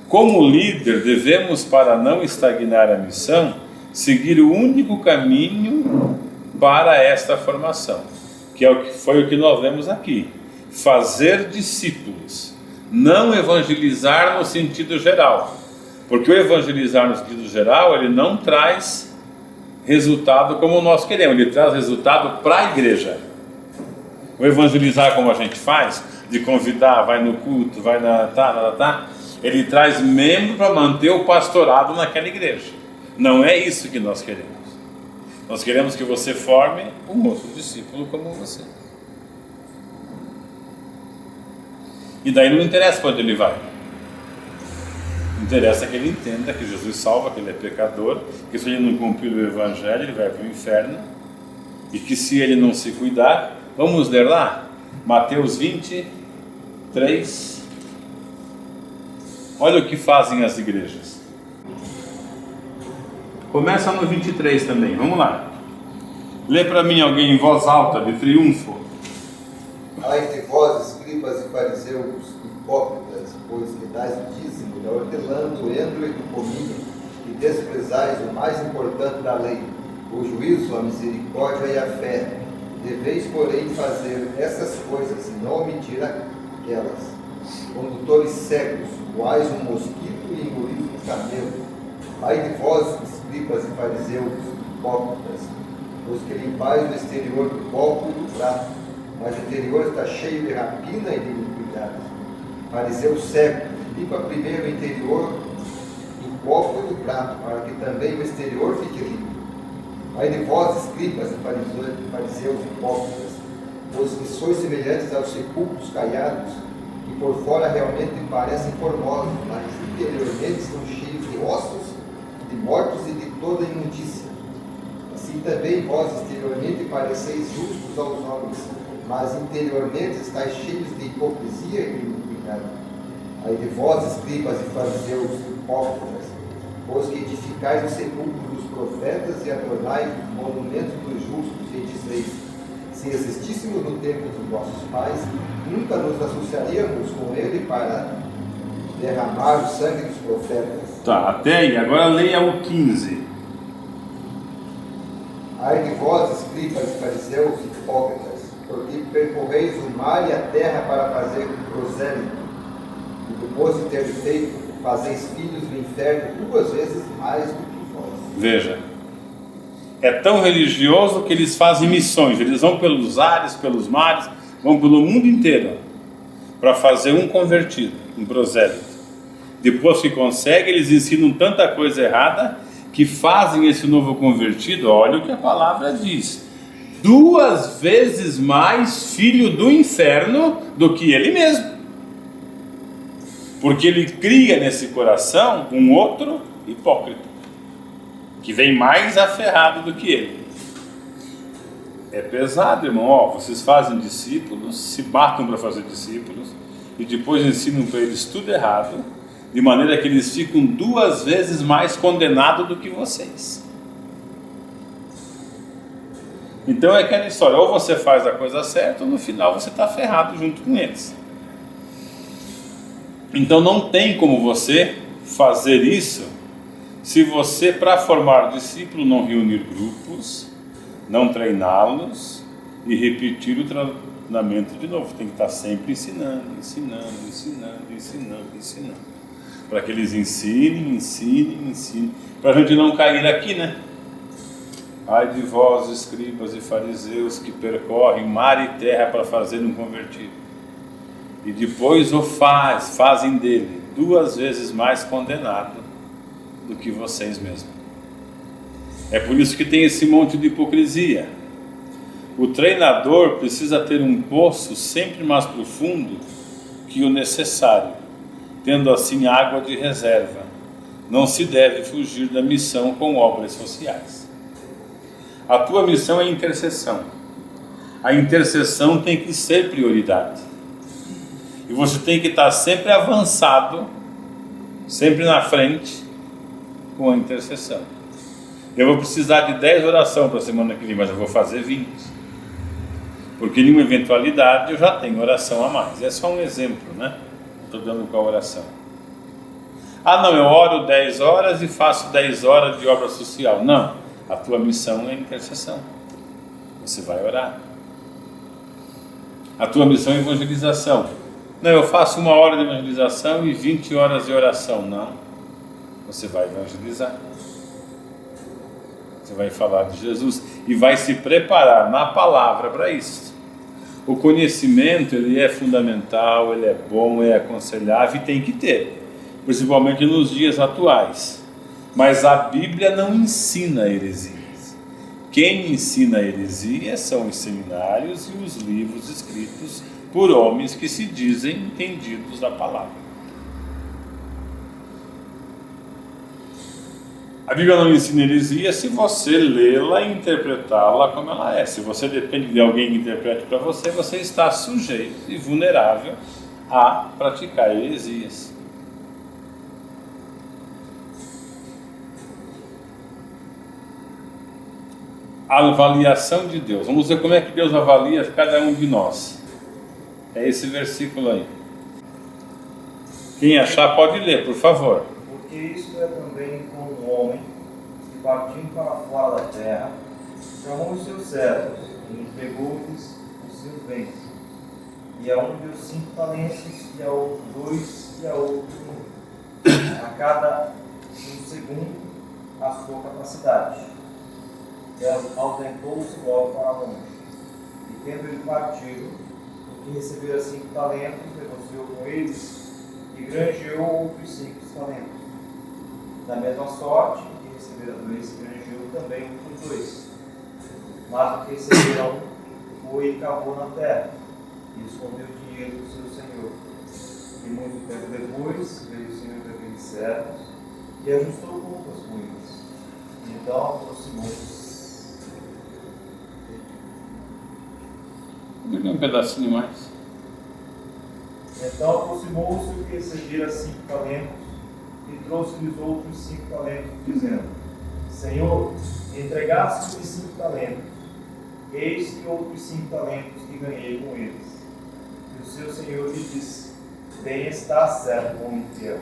Como líder, devemos, para não estagnar a missão, seguir o único caminho para esta formação, que foi o que nós lemos aqui: fazer discípulos, não evangelizar no sentido geral, porque o evangelizar no sentido geral, ele não traz resultado como nós queremos, ele traz resultado para a igreja. O evangelizar como a gente faz, de convidar, vai no culto, vai ele traz membro para manter o pastorado naquela igreja. Não é isso que nós queremos. Nós queremos que você forme um outro discípulo como você. E daí não interessa para onde ele vai. Interessa que ele entenda que Jesus salva, que ele é pecador, que se ele não cumprir o evangelho, ele vai para o inferno. E que se ele não se cuidar, vamos ler lá, Mateus 23. Olha o que fazem as igrejas. Começa no 23 também, vamos lá. Lê para mim alguém em voz alta, de triunfo. Ai de vós, escribas e fariseus hipócritas, pois que dais o dízimo da hortelã, do endro e do cominho, e desprezais o mais importante da lei, o juízo, a misericórdia e a fé. Deveis, porém, fazer essas coisas e não omitir aquelas. Condutores cegos, voais um mosquito e engolis um camelo. Ai de vós, escribas e fariseus hipócritas, pois que limpais o exterior do copo e do prato, mas o interior está cheio de rapina e de iniquidade. Fariseu cego, limpa primeiro o interior do copo e do prato, para que também o exterior fique limpo. Ai de vós, escribas e fariseus hipócritas, pois que sois semelhantes aos sepulcros caiados, que por fora realmente parecem formosos, mas interiormente estão cheios de ossos, de mortos e de toda imundícia. Assim também vós exteriormente pareceis justos aos homens, mas interiormente estáis cheios de hipocrisia e de iniquidade. Ai de vós, escribas e fariseus hipócritas, pois que edificais os sepulcros dos profetas e adornais os monumentos dos justos, e dizeis: se existíssemos no tempo dos nossos pais, nunca nos associaríamos com ele para derramar o sangue dos profetas. Tá, até aí. Agora leia o 15. Ai de vós, escribas e fariseus hipócritas, porque percorreis o mar e a terra para fazer prosélito, e depois de ter feito, fazeis filhos do inferno 2 vezes mais do que vós. Veja, é tão religioso que eles fazem missões, eles vão pelos ares, pelos mares, vão pelo mundo inteiro para fazer um convertido, um prosélito. Depois que conseguem, eles ensinam tanta coisa errada que fazem esse novo convertido, olha o que a palavra diz, 2 vezes mais filho do inferno do que ele mesmo. Porque ele cria nesse coração um outro hipócrita, que vem mais aferrado do que ele. É pesado, irmão. Ó, vocês fazem discípulos, se matam para fazer discípulos, e depois ensinam para eles tudo errado, de maneira que eles ficam 2 vezes mais condenados do que vocês. Então é aquela história, ou você faz a coisa certa, ou no final você está ferrado junto com eles. Então não tem como você fazer isso se você, para formar discípulo, não reunir grupos, não treiná-los e repetir o treinamento de novo. Tem que estar sempre ensinando, para que eles ensinem, para a gente não cair aqui, né? Ai de vós, escribas e fariseus, que percorrem mar e terra para fazer um convertido, e depois fazem dele 2 vezes mais condenado do que vocês mesmos. É por isso que tem esse monte de hipocrisia. O treinador precisa ter um poço sempre mais profundo que o necessário, tendo assim água de reserva. Não se deve fugir da missão com obras sociais. A tua missão é intercessão. A intercessão tem que ser prioridade. E você tem que estar sempre avançado, sempre na frente, com a intercessão. Eu vou precisar de 10 orações para a semana que vem, mas eu vou fazer 20. Porque em uma eventualidade eu já tenho oração a mais. É só um exemplo, né? Estou dando com a oração. Ah, não, eu oro 10 horas e faço 10 horas de obra social. Não, a tua missão é intercessão. Você vai orar. A tua missão é evangelização. Não, eu faço 1 hora de evangelização e 20 horas de oração. Não, você vai evangelizar. Você vai falar de Jesus e vai se preparar na palavra para isso. O conhecimento, ele é fundamental, ele é bom, é aconselhável e tem que ter, principalmente nos dias atuais. Mas a Bíblia não ensina heresias. Quem ensina heresias são os seminários e os livros escritos por homens que se dizem entendidos da palavra. A Bíblia não ensina heresia se você lê-la e interpretá-la como ela é. Se você depende de alguém que interprete para você, você está sujeito e vulnerável a praticar heresias. A avaliação de Deus. Vamos ver como é que Deus avalia cada um de nós. É esse versículo aí. Quem achar pode ler, por favor. Porque isto é também como um homem que, partindo para fora da terra, chamou os seus servos e entregou-lhes os seus bens. E a um deu 5 talentos, e a outro 2, e a outro 1. A cada um segundo a sua capacidade. E ausentou-se logo para longe. E tendo ele partido, o que recebera 5 talentos, negociou com eles e granjeou outros 5 talentos. Da mesma sorte, o que recebera 2, granjeou também outros 2. Mas o que recebera 1 foi e cavou na terra, e escondeu o dinheiro do seu senhor. E muito tempo depois, veio o senhor daqueles servos e ajustou contas com eles. Então aproximou-se. Vou ler um pedacinho mais. Então aproximou-se o que recebera 5 talentos e trouxe-lhes outros 5 talentos, dizendo: Senhor, entregaste-me 5 talentos, eis que outros 5 talentos que ganhei com eles. E o seu senhor lhe disse: Bem está, servo bom e fiel.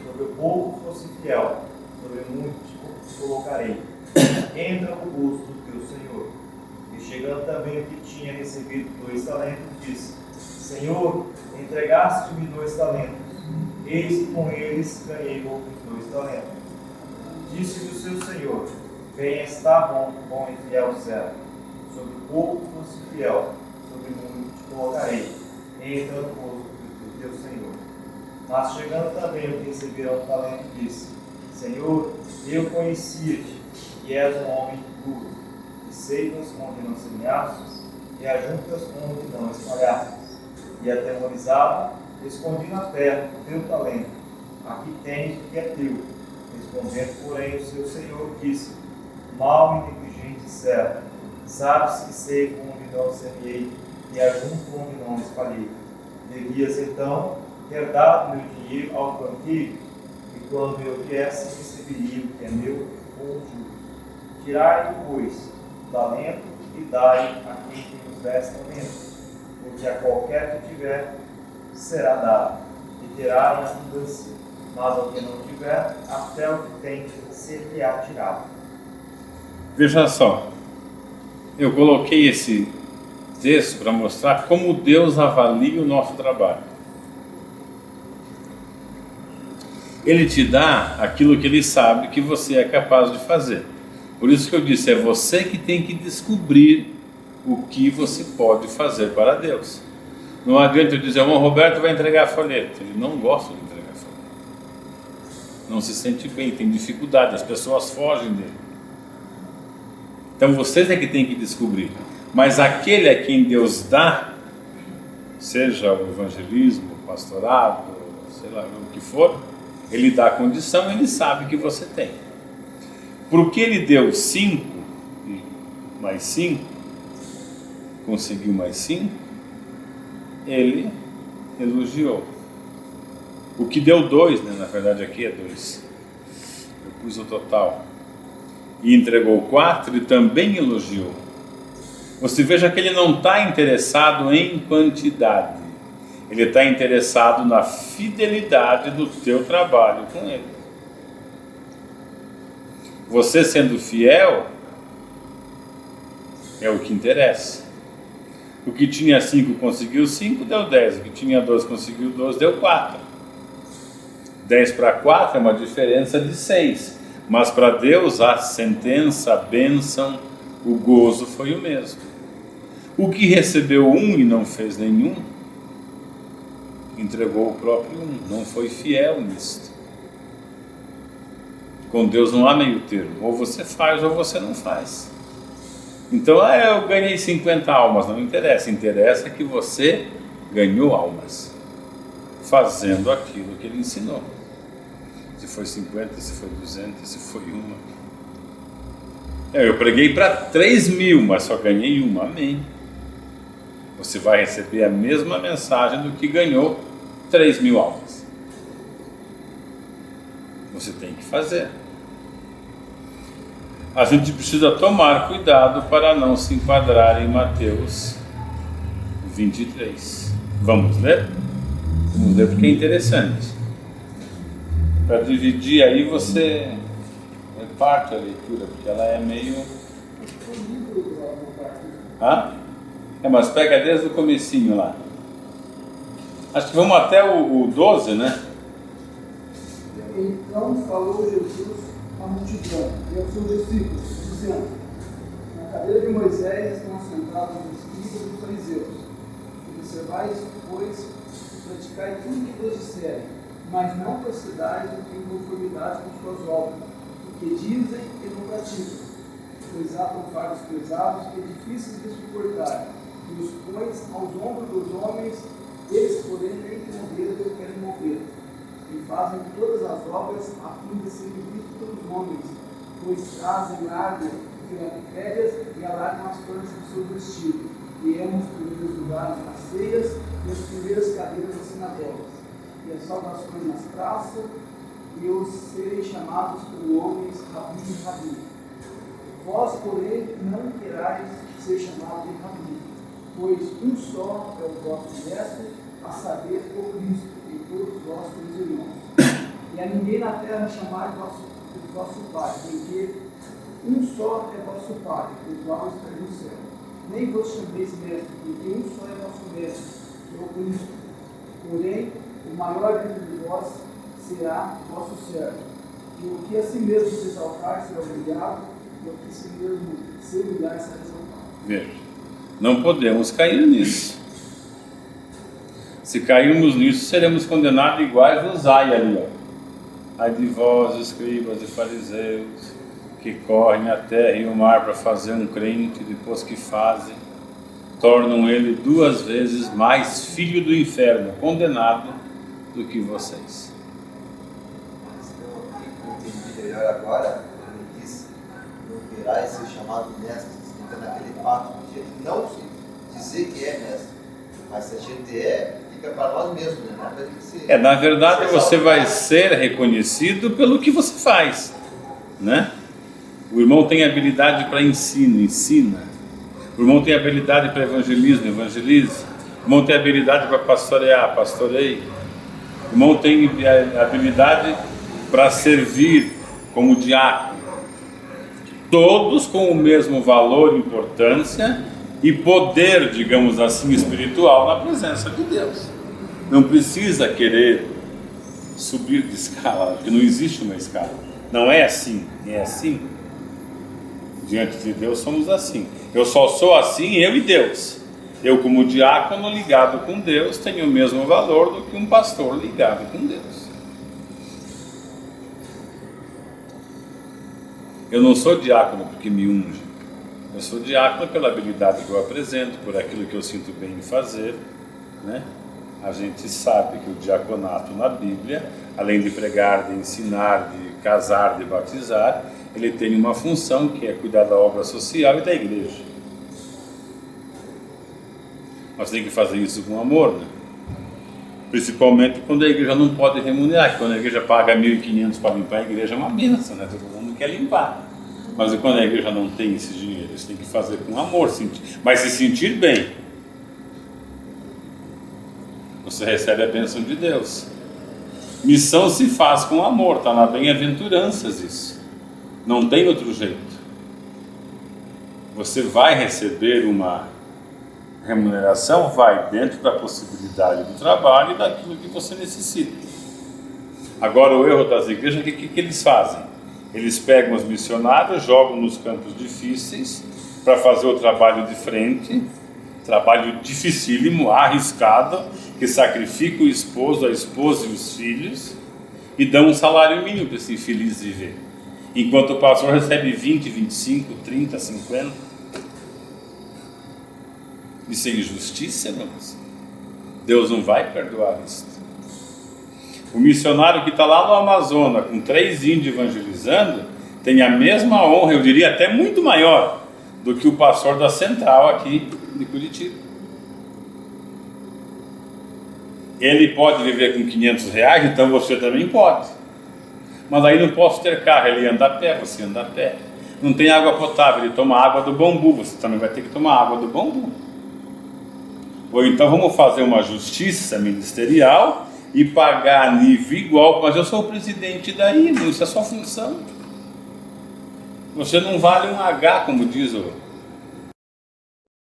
Sobre o pouco fosse fiel, sobre muito te colocarei. Entra no gosto do teu senhor. E chegando também o que tinha recebido 2 talentos, disse: Senhor, entregaste-me 2 talentos, eis que com eles ganhei outros 2 talentos. Disse-lhe o seu senhor: Bem está, bom e fiel servo. Sobre pouco fosse fiel, sobre muito te colocarei. Entra no gozo do teu senhor. Mas chegando também o que recebera 1 talento, disse: Senhor, eu conhecia-te, e és um homem duro, e ceivas onde não semeastes, e ajuntas onde não espalhastes. E atemorizado, escondi na terra o teu talento. Aqui tens o que é teu. Respondendo, porém, o seu senhor disse: Mal e negligente servo, sabes que sei onde não semeei, e ajunto onde não espalhei. Devias então ter dado meu dinheiro ao banqueiro, e quando eu viesse, receberia o que é meu com juros. Tirai, pois, o talento e dai a quem tem os 10 talentos. Porque a qualquer que tiver, será dado, e terá em abundância. Mas ao que não tiver, até o que tem, ser-lhe-á tirado. Veja só, eu coloquei esse texto para mostrar como Deus avalia o nosso trabalho. Ele te dá aquilo que Ele sabe que você é capaz de fazer. Por isso que eu disse, é você que tem que descobrir o que você pode fazer para Deus. Não adianta eu dizer: o irmão Roberto vai entregar folheto. Ele não gosta de entregar folheto. Não se sente bem, tem dificuldade, as pessoas fogem dele. Então vocês é que tem que descobrir. Mas aquele a quem Deus dá, seja o evangelismo, o pastorado, sei lá o que for, Ele dá a condição, Ele sabe que você tem. Porque Ele deu 5 mais 5, conseguiu mais 5, Ele elogiou. O que deu 2, né? Na verdade aqui é 2. Eu pus o total. E entregou 4 e também elogiou. Você veja que Ele não está interessado em quantidade. Ele está interessado na fidelidade do teu trabalho com Ele. Você sendo fiel é o que interessa. O que tinha 5 conseguiu 5, deu 10. O que tinha 2 conseguiu 2, deu 4. 10 para 4 é uma diferença de 6. Mas para Deus a sentença, a bênção, o gozo foi o mesmo. O que recebeu 1 e não fez nenhum, entregou o próprio 1. Não foi fiel nisto. Com Deus não há meio termo. Ou você faz ou você não faz. Então, eu ganhei 50 almas. Não interessa. Interessa que você ganhou almas. Fazendo aquilo que Ele ensinou. Se foi 50, se foi 200, se foi 1. Eu preguei para 3.000, mas só ganhei 1. Amém. Você vai receber a mesma mensagem do que ganhou 3.000 almas. Você tem que fazer. A gente precisa tomar cuidado para não se enquadrar em Mateus 23. Vamos ler? Vamos ler porque é interessante. Para dividir aí você reparte a leitura, porque ela é meio... mas pega desde o comecinho lá. Acho que vamos até o 12, né? Então falou Jesus à multidão e aos seus discípulos, dizendo: na cadeira de Moisés estão assentados os escribas e os fariseus. Observais, pois, e praticai tudo o que vos disserem, mas não procedais em conformidade com suas obras, porque dizem e não praticam, pois atam fardos pesados e difíceis de suportar, e os pões aos ombros dos homens, eles, porém, nem que morrer ou querem morrer. E fazem todas as obras a fim de serem vistos pelos homens, pois trazem árvore de férias e alargam as plantas do seu vestido, e é os primeiros lugares nas ceias e as primeiras cadeiras nas sinagogas, e as saudações nas praças, e os serem chamados por homens Rabi e Rabi. Vós, porém, não querais ser chamados de Rabi, pois um só é o vosso mestre, a saber, o Cristo, e todos vós sois irmãos. E a ninguém na terra chamai vosso Pai, porque um só é vosso Pai, o qual está no céu. Nem vos chameis mestre, porque um só é vosso mestre, que é o Cristo. Porém, o maior dentre vós será vosso servo. E o que a si mesmo se exaltar será humilhado, e o que si mesmo se humilhar será exaltado. Veja, não podemos cair nisso. Se cairmos nisso, seremos condenados iguais nos ai ali, ó. Ai de vós, escribas e fariseus, que correm a terra e o mar para fazer um crente, depois que fazem, tornam ele 2 vezes mais filho do inferno, condenado, do que vocês. Eu entendi melhor agora, ele disse: não querais ser chamado mestre, fica naquele fato de ele não dizer que é mestre, mas se a gente fica para nós mesmos, né? Nada de ser, na verdade você vai ser reconhecido pelo que você faz, né? O irmão tem habilidade para ensino, ensina. O irmão tem habilidade para evangelismo, evangelize. O irmão tem habilidade para pastorear, pastoreie. O irmão tem habilidade para servir como diácono. Todos com o mesmo valor, importância e poder, digamos assim, espiritual na presença de Deus. Não precisa querer subir de escala, porque não existe uma escala. Não é assim, é assim. Diante de Deus somos assim. Eu só sou assim, eu e Deus. Eu, como diácono ligado com Deus, tenho o mesmo valor do que um pastor ligado com Deus. Eu não sou diácono porque me unge. Eu sou diácono pela habilidade que eu apresento, por aquilo que eu sinto bem em fazer, né? A gente sabe que o diaconato na Bíblia, além de pregar, de ensinar, de casar, de batizar, ele tem uma função que é cuidar da obra social e da igreja. Nós temos que fazer isso com amor, né? Principalmente quando a igreja não pode remunerar. Quando a igreja paga 1.500 para limpar a igreja é uma bênção, né? Todo mundo quer limpar. Mas quando a igreja não tem esse dinheiro, você tem que fazer com amor, mas se sentir bem. você recebe a bênção de Deus. Missão se faz com amor, está na bem-aventuranças isso. Não tem outro jeito. Você vai receber uma remuneração, vai dentro da possibilidade do trabalho e daquilo que você necessita. Agora o erro das igrejas, o que eles fazem? Eles pegam os missionários, jogam nos campos difíceis para fazer o trabalho de frente, trabalho dificílimo, arriscado, que sacrifica o esposo, a esposa e os filhos, e dão um salário mínimo para esse infeliz viver. Enquanto o pastor recebe 20, 25, 30, 50. Isso é injustiça, irmãos. Deus não vai perdoar isso. O missionário que está lá no Amazonas, com 3 índios evangelizando, tem a mesma honra, eu diria até muito maior, do que o pastor da central aqui de Curitiba. Ele pode viver com 500 reais, então você também pode. Mas aí não posso ter carro, ele anda a pé, você anda a pé. Não tem água potável, ele toma água do bambu, você também vai ter que tomar água do bambu. Ou então vamos fazer uma justiça ministerial e pagar a nível igual, mas eu sou o presidente daí, isso é sua função. Você não vale um H, como diz o